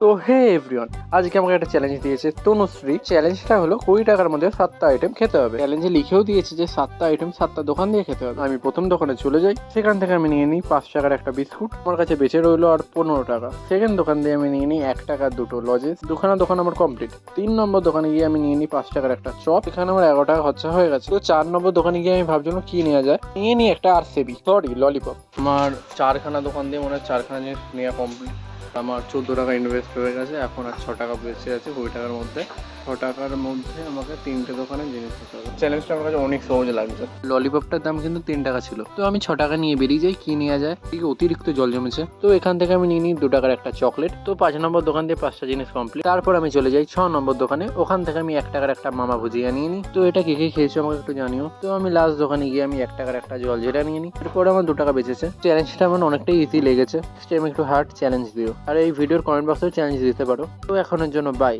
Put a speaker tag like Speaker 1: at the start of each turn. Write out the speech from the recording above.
Speaker 1: তো হে এভরিওয়ান, আজকে আমাকে একটা চ্যালেঞ্জ দিয়েছে তনুশ্রী। চ্যালেঞ্জটা হলো 20 টাকার মধ্যে 7টা আইটেম খেতে হবে। চ্যালেঞ্জে লিখেও দিয়েছে যে 7টা আইটেম 7টা দোকান দিয়ে খেতে হবে। আমি প্রথম দোকানে চলে যাই, সেখান থেকে আমি নিয়ে নিই 5 টাকার একটা বিস্কুট, আমার কাছে বেঁচে রইলো আর 15 টাকা। সেকেন্ড দোকান দিয়ে আমি নিয়ে নিই 1 টাকার দুটো লজেস, দুখানা দোকান আমার কমপ্লিট। 3 নম্বর দোকানে গিয়ে আমি নিয়ে নিই 5 টাকার একটা চপ, এখানে আমার 11 টাকা খরচা হয়ে গেছে। তো 4 নম্বর দোকানে গিয়ে আমি ভাবছিলাম কি নেওয়া যায়, নিয়ে নিই একটা আরসিবি ললিপপ। আমার 4খানা দোকান দিয়ে মনে হয় 4খানা জিনিস নেওয়া কমপ্লিট। আমার 14 টাকা ইনভেস্ট হয়ে গেছে, এখন আর 6 টাকা বেঁচে আছে 20 টাকার মধ্যে। 6 টাকার মধ্যে আমাকে 3টে দোকানে জিনিস নিতে হবে। চ্যালেঞ্জটা আমার কাছে অনেক সহজ লাগছে। ললিপপটার দাম কিন্তু 3 টাকা ছিল, তো আমি 6 টাকা নিয়ে বেরিয়ে যাই। কি নেওয়া যায়, ঠিক অতিরিক্ত জল জমেছে, তো এখান থেকে আমি নিয়ে নিই 2 টাকার একটা চকলেট। তো 5 নম্বর দোকান দিয়ে 5টা জিনিস কমপ্লিট। তারপর আমি চলে যাই 6 নম্বর দোকানে, ওখান থেকে আমি 1 টাকার একটা মামা ভুজিয়া নিয়ে নিই। তো এটা কে কে খেয়েছো আমাকে একটু জানিও। তো আমি লাস্ট দোকানে গিয়ে আমি 1 টাকার একটা জল যেটা নিয়ে নিই। এরপরে আমার 2 টাকা বেঁচেছে। চ্যালেঞ্জটা আমার অনেকটাই ইজি লেগেছে, আমি একটু হার্ড চ্যালেঞ্জ দিও, আর এই ভিডিওর কমেন্ট বক্সে চ্যালেঞ্জ দিতে পারো। তো এখনের জন্য বাই।